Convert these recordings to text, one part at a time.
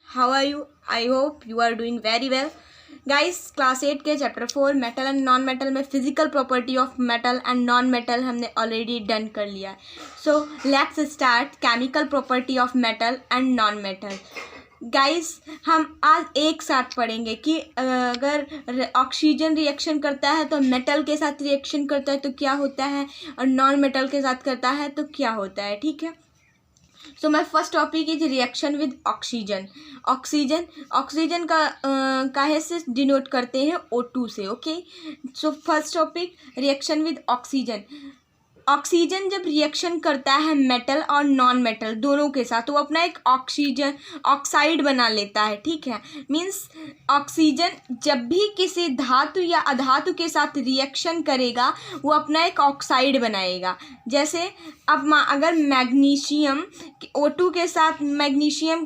How are you? I hope you are doing very well. Guys class 8 के chapter 4 metal and non metal में physical property of metal and non metal हमने already done कर लिया है. So let's start chemical property of metal and non metal. Guys हम आज एक साथ पढ़ेंगे कि अगर ऑक्सीजन रिएक्शन करता है तो मेटल के साथ रिएक्शन करता है तो क्या होता है, और नॉन मेटल के साथ करता है तो क्या होता है. ठीक है. So my first topic is reaction with oxygen. Oxygen काहे से डिनोट करते हैं? O2 से. Okay. So first topic reaction with oxygen. Oxygen जब रिएक्शन करता है मेटल और नॉन मेटल दोनों के साथ, तो वो अपना एक ऑक्सीजन ऑक्साइड बना लेता है. ठीक है. मीन्स ऑक्सीजन जब भी किसी धातु या अधातु के साथ रिएक्शन करेगा वो अपना एक ऑक्साइड बनाएगा. जैसे अब अगर मैग्नीशियम O2 के साथ, मैग्नीशियम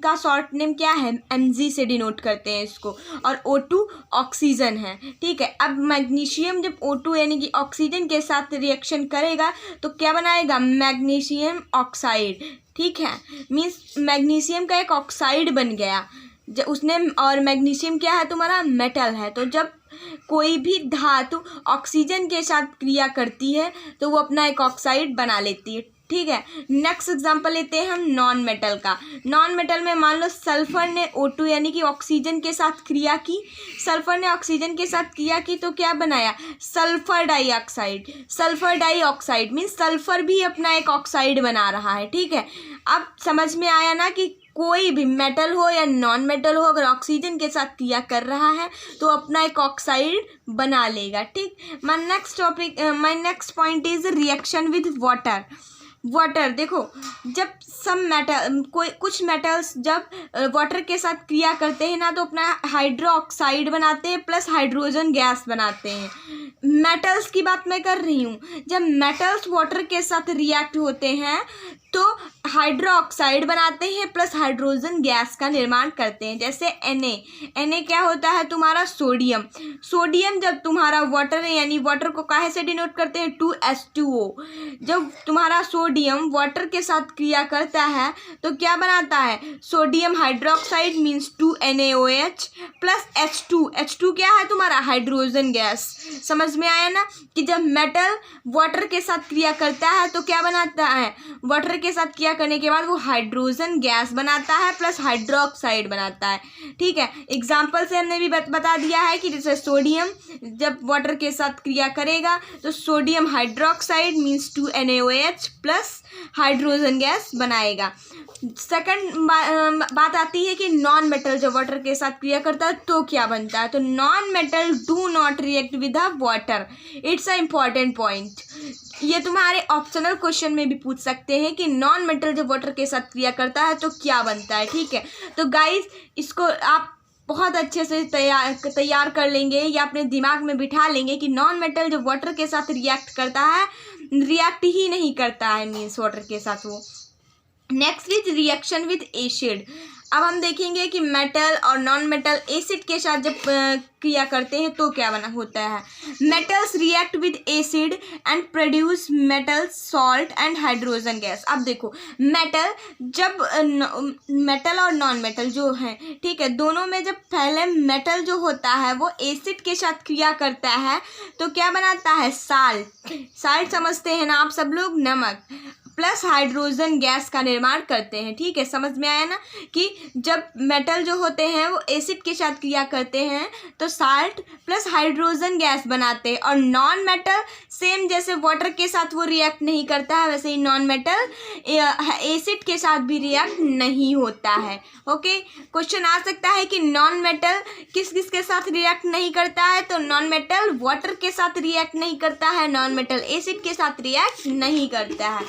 का शॉर्ट नेम क्या है? Mg से डिनोट करते हैं इसको, और O2 ऑक्सीजन है. ठीक है. अब मैग्नीशियम जब O2 यानी कि ऑक्सीजन के साथ रिएक्शन करेगा तो क्या बनाएगा? Magnesium oxide. ठीक है. मीन्स मैग्नीशियम का एक ऑक्साइड बन गया उसने, और मैग्नीशियम क्या है? तुम्हारा मेटल है. तो जब कोई भी धातु ऑक्सीजन के साथ क्रिया करती है तो वो अपना एक ऑक्साइड बना लेती है. ठीक है. नेक्स्ट एग्जांपल लेते हैं हम नॉन मेटल का. नॉन मेटल में मान लो सल्फर ने O2 यानी कि ऑक्सीजन के साथ क्रिया की. सल्फर ने ऑक्सीजन के साथ क्रिया की तो क्या बनाया? Sulphur dioxide. Sulphur dioxide means sulphur भी अपना एक ऑक्साइड बना रहा है. ठीक है. अब समझ में आया ना कि कोई भी मेटल हो या नॉन मेटल हो, अगर ऑक्सीजन के साथ क्रिया कर रहा है तो अपना एक ऑक्साइड बना लेगा. ठीक. My next point is reaction with water. Water देखो, जब कुछ मेटल्स जब वाटर के साथ क्रिया करते हैं ना तो अपना हाइड्रो ऑक्साइड बनाते हैं प्लस हाइड्रोजन गैस बनाते हैं. मेटल्स की बात मैं कर रही हूँ. जब मेटल्स वाटर के साथ रिएक्ट होते हैं तो हाइड्रो ऑक्साइड बनाते हैं प्लस हाइड्रोजन गैस का निर्माण करते हैं. जैसे Na क्या होता है? तुम्हारा सोडियम. सोडियम जब तुम्हारा वाटर है, यानी वाटर को काहे से डिनोट करते हैं? 2H2O. जब तुम्हारा सोडियम वाटर के साथ क्रिया करता है तो क्या बनाता है? Sodium hydroxide means 2NaOH plus H2 क्या है? तुम्हारा हाइड्रोजन गैस. समझ में आया ना कि जब मेटल वाटर के साथ क्रिया करता है तो क्या बनाता है? वाटर के साथ क्रिया करने के बाद वो हाइड्रोजन गैस बनाता है प्लस हाइड्रोक्साइड बनाता है. ठीक है. एग्जाम्पल से हमने भी बता दिया है कि जैसे सोडियम जब वाटर के साथ क्रिया करेगा तो sodium hydroxide means 2NaOH plus hydrogen gas बनाएगा. सेकंड बात आती है कि नॉन मेटल जब वाटर के साथ क्रिया करता है तो क्या बनता है? तो non metal do not react with the water. It's a important point. ये तुम्हारे ऑप्शनल क्वेश्चन में भी पूछ सकते हैं कि नॉन मेटल जब वाटर के साथ क्रिया करता है तो क्या बनता है. ठीक है. तो गाइस इसको आप बहुत अच्छे से तैयार कर लेंगे या अपने दिमाग में बिठा लेंगे कि नॉन मेटल जब वाटर के साथ रिएक्ट करता है, रिएक्ट ही नहीं करता है मीन्स वाटर के साथ वो. Next is reaction with acid. अब हम देखेंगे कि मेटल और नॉन मेटल एसिड के साथ जब क्रिया करते हैं तो क्या होता है. Metals react with acid and produce metal salt and hydrogen gas. अब देखो मेटल और नॉन मेटल जो है, ठीक है, दोनों में जब पहले मेटल जो होता है वो एसिड के साथ क्रिया करता है तो क्या बनाता है? साल्ट समझते हैं ना आप सब लोग, नमक प्लस हाइड्रोजन गैस का निर्माण करते हैं. ठीक है. समझ में आया ना कि जब मेटल जो होते हैं वो एसिड के साथ क्रिया करते हैं तो साल्ट प्लस हाइड्रोजन गैस बनाते हैं, और नॉन मेटल सेम जैसे वाटर के साथ वो रिएक्ट नहीं करता है वैसे ही नॉन मेटल एसिड के साथ भी रिएक्ट नहीं होता है. ओके. क्वेश्चन आ सकता है कि नॉन मेटल किस किस के साथ रिएक्ट नहीं करता है? तो नॉन मेटल वाटर के साथ रिएक्ट नहीं करता है, नॉन मेटल एसिड के साथ रिएक्ट नहीं करता है.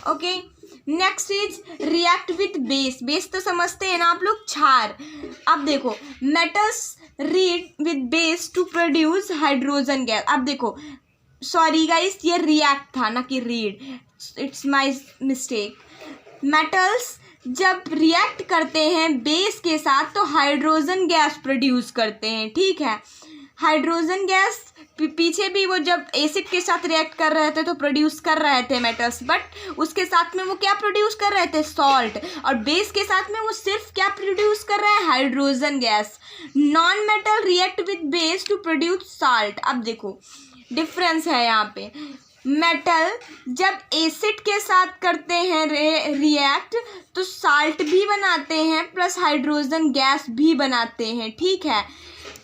Okay. Next is react with base. Base तो समझते हैं ना आप लोग, क्षार. अब देखो metals read with base to produce hydrogen gas. अब देखो, सॉरी गाइस, ये रिएक्ट था ना कि read, it's my mistake. Metals जब रिएक्ट करते हैं बेस के साथ तो हाइड्रोजन गैस प्रोड्यूस करते हैं. ठीक है. हाइड्रोजन गैस पीछे भी वो जब एसिड के साथ रिएक्ट कर रहे थे तो प्रोड्यूस कर रहे थे मेटल्स, बट उसके साथ में वो क्या प्रोड्यूस कर रहे थे, सॉल्ट। और बेस के साथ में वो सिर्फ क्या प्रोड्यूस कर रहा है, hydrogen gas. Non metal react with base to produce salt. अब देखो डिफरेंस है यहाँ पे, मेटल जब एसिड के साथ करते हैं रिएक्ट तो साल्ट भी बनाते हैं प्लस हाइड्रोजन गैस भी बनाते हैं, ठीक है।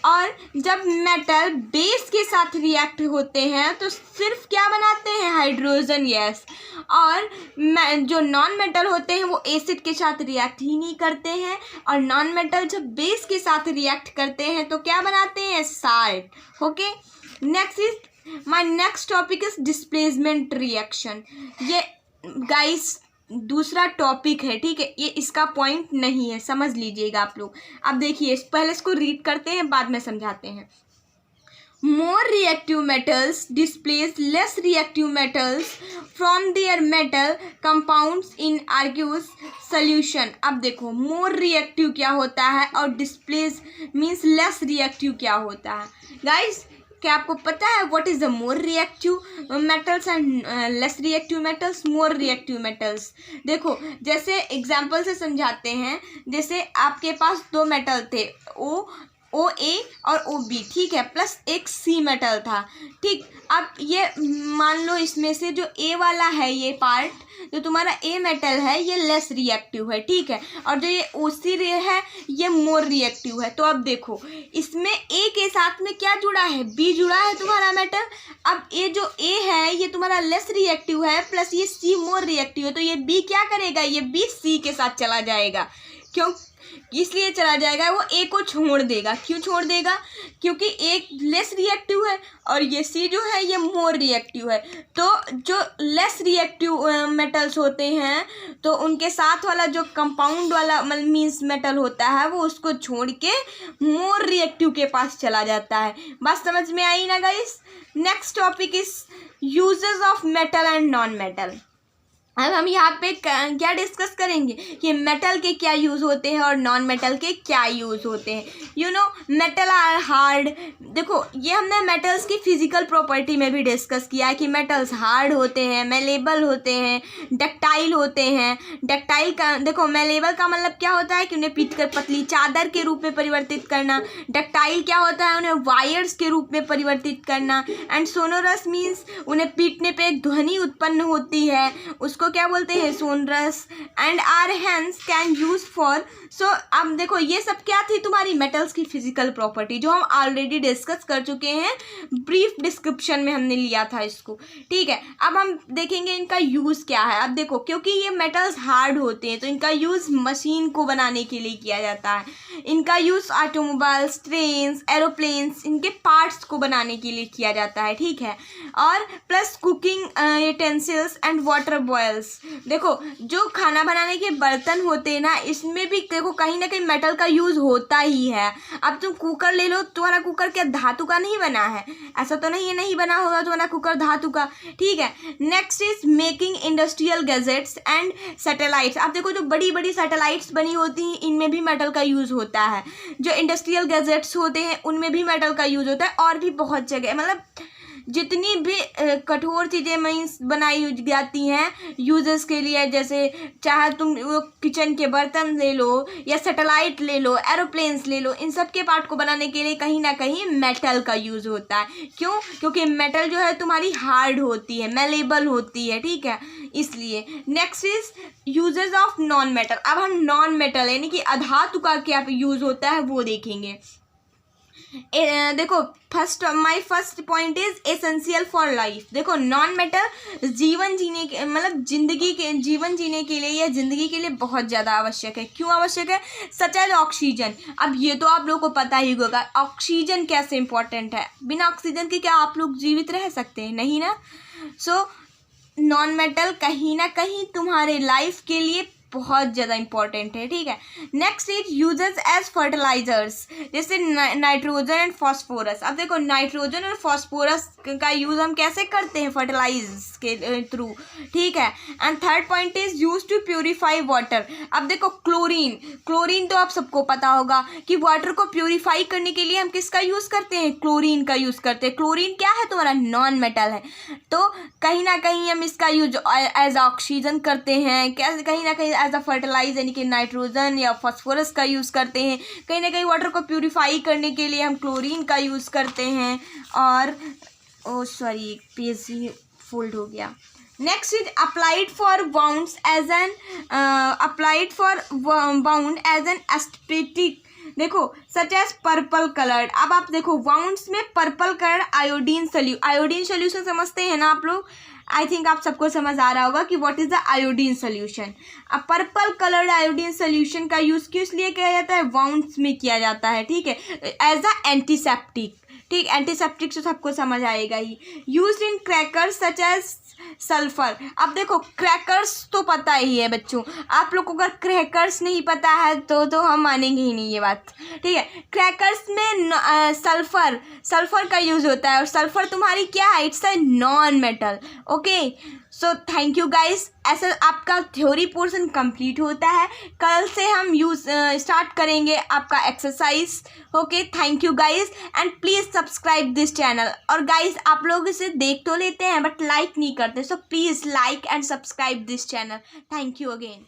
और जब मेटल बेस के साथ रिएक्ट होते हैं तो सिर्फ क्या बनाते हैं, हाइड्रोजन गैस। और जो नॉन मेटल होते हैं वो एसिड के साथ रिएक्ट ही नहीं करते हैं, और नॉन मेटल जब बेस के साथ रिएक्ट करते हैं तो क्या बनाते हैं, salt. Okay, next is my next topic is displacement reaction. ये गाइस दूसरा टॉपिक है, ठीक है, ये इसका पॉइंट नहीं है, समझ लीजिएगा आप लोग। अब देखिए पहले इसको रीड करते हैं, बाद में समझाते हैं। More reactive metals displace less reactive metals from their metal compounds in aqueous solution। अब देखो more reactive क्या होता है और displace means less reactive क्या होता है। Guys, क्या आपको पता है what is the more reactive metals and less reactive metals? More reactive metals देखो जैसे एग्जांपल से समझाते हैं। जैसे आपके पास दो मेटल थे, ओ ए और ओ बी, ठीक है, प्लस एक सी मेटल था, ठीक। अब ये मान लो इसमें से जो ए वाला है, ये पार्ट जो तुम्हारा ए मेटल है ये लेस रिएक्टिव है, ठीक है, और जो ये ओ सी है ये मोर रिएक्टिव है। तो अब देखो इसमें ए के साथ में क्या जुड़ा है, बी जुड़ा है तुम्हारा मेटल। अब ये जो ए है ये तुम्हारा लेस रिएक्टिव है प्लस ये सी मोर रिएक्टिव है, तो ये बी क्या करेगा, ये बी सी के साथ चला जाएगा। क्यों इसलिए चला जाएगा, वो ए को छोड़ देगा। क्यों छोड़ देगा, क्योंकि एक लेस रिएक्टिव है और ये सी जो है ये मोर रिएक्टिव है। तो जो लेस रिएक्टिव मेटल्स होते हैं तो उनके साथ वाला जो कंपाउंड वाला मीन्स मेटल होता है वो उसको छोड़ के मोर रिएक्टिव के पास चला जाता है। बात समझ में आई ना guys? Next topic is uses of metal and non metal. अब हम यहाँ पे क्या डिस्कस करेंगे कि मेटल के क्या यूज़ होते हैं और नॉन मेटल के क्या यूज़ होते हैं। You know metal are hard. देखो ये हमने मेटल्स की फिजिकल प्रॉपर्टी में भी डिस्कस किया है कि मेटल्स हार्ड होते हैं, मेलेबल होते हैं, डक्टाइल होते हैं। डक्टाइल का देखो, मेलेबल का मतलब क्या होता है कि उन्हें पीटकर पतली चादर के रूप में परिवर्तित करना। डक्टाइल क्या होता है, उन्हें वायर्स के रूप में परिवर्तित करना। एंड सोनोरस मीन्स उन्हें पीटने पे एक ध्वनि उत्पन्न होती है, उसको क्या बोलते हैं, sonorous. And our hands can use for. So अब देखो ये सब क्या थी, तुम्हारी मेटल्स की फिजिकल प्रॉपर्टी जो हम ऑलरेडी डिस्कस कर चुके हैं, ब्रीफ डिस्क्रिप्शन में हमने लिया था इसको, ठीक है। अब हम देखेंगे इनका यूज़ क्या है। अब देखो क्योंकि ये मेटल्स हार्ड होते हैं तो इनका यूज़ मशीन को बनाने के लिए किया जाता है। इनका यूज़ ऑटोमोबाइल्स, ट्रेन्स, एरोप्लेन्स, इनके पार्ट्स को बनाने के लिए किया जाता है, ठीक है। और plus cooking utensils and water boils. देखो जो खाना बनाने के बर्तन होते हैं ना, इसमें भी देखो कहीं ना कहीं मेटल का यूज़ होता ही है। अब तुम कुकर ले लो, तुम्हारा कुकर क्या धातु का नहीं बना है? ऐसा तो नहीं बना होगा तुम्हारा कुकर धातु का, ठीक है। Next is making industrial gadgets and satellites. अब देखो जो बड़ी बड़ी सैटेलाइट्स बनी होती हैं इनमें भी मेटल का यूज़ होता है। जो इंडस्ट्रियल गैजेट्स होते हैं उनमें भी मेटल का यूज़ होता है। और भी बहुत जगह मतलब जितनी भी कठोर चीज़ें मीन्स बनाई जाती हैं यूजर्स के लिए, जैसे चाहे तुम वो किचन के बर्तन ले लो या सैटेलाइट ले लो, एरोप्लेन्स ले लो, इन सब के पार्ट को बनाने के लिए कहीं ना कहीं मेटल का यूज़ होता है। क्यों? क्योंकि मेटल जो है तुम्हारी हार्ड होती है, मेलेबल होती है, ठीक है, इसलिए। Next is uses of non metal. अब हम नॉन मेटल यानी कि अधातु का क्या यूज़ होता है वो देखेंगे। देखो my first point is essential for life. देखो नॉन मेटल जीवन जीने के मतलब जीवन जीने के लिए या जिंदगी के लिए बहुत ज़्यादा आवश्यक है। क्यों आवश्यक है? Such as oxygen. अब ये तो आप लोगों को पता ही होगा ऑक्सीजन कैसे इंपॉर्टेंट है। बिना ऑक्सीजन के क्या आप लोग जीवित रह सकते हैं? नहीं ना। सो नॉन मेटल कहीं ना कहीं तुम्हारे लाइफ के लिए बहुत ज़्यादा इंपॉर्टेंट है, ठीक है। Next is uses as fertilizers, जैसे नाइट्रोजन एंड फॉस्फोरस। अब देखो नाइट्रोजन और फॉस्फोरस का यूज़ हम कैसे करते हैं फर्टिलाइज के थ्रू, ठीक है। And third point is use to purify water. अब देखो क्लोरीन, क्लोरीन तो आप सबको पता होगा कि वाटर को प्योरीफाई करने के लिए हम किसका यूज़ करते हैं, क्लोरीन का यूज़ करते हैं। क्लोरीन क्या है, तुम्हारा नॉन मेटल है, तो कहीं ना कहीं हम इसका यूज एज ऑक्सीजन करते हैं, कैसे कहीं ना कहीं एज अ फर्टिलाइजर यानी कि नाइट्रोजन या फॉस्फोरस का यूज़ करते हैं। कहीं ना कहीं वाटर को प्योरीफाई करने के लिए हम क्लोरीन का यूज़ करते हैं। और सॉरी पेज ही फोल्ड हो गया। Next is applied for bounds as an aesthetic. देखो सच एज पर्पल कलर्ड। अब आप देखो वाउंड्स में पर्पल कलर आयोडीन सोल्यूशन समझते हैं ना आप लोग, आई थिंक आप सबको समझ आ रहा होगा कि what is the iodine solution. अब पर्पल कलर्ड आयोडीन सोल्यूशन का यूज़ किस लिए किया जाता है, वाउंड्स में किया जाता है, ठीक है, एज अ एंटीसेप्टिक, ठीक। एंटीसेप्टिक तो सबको समझ आएगा ही। Use in crackers such as sulphur. अब देखो क्रैकर्स तो पता ही है बच्चों, आप लोग को अगर क्रैकर्स नहीं पता है तो हम मानेंगे ही नहीं ये बात, ठीक है। क्रैकर्स में सल्फर का यूज़ होता है, और सल्फर तुम्हारी क्या है, it's a non metal, okay. So thank you guys, ऐसा आपका थ्योरी पोर्शन कंप्लीट होता है। कल से हम स्टार्ट करेंगे आपका exercise, okay. Thank you guys and please subscribe this channel. और गाइस आप लोग इसे देख तो लेते हैं बट लाइक नहीं करते, so please like and subscribe this channel. Thank you again.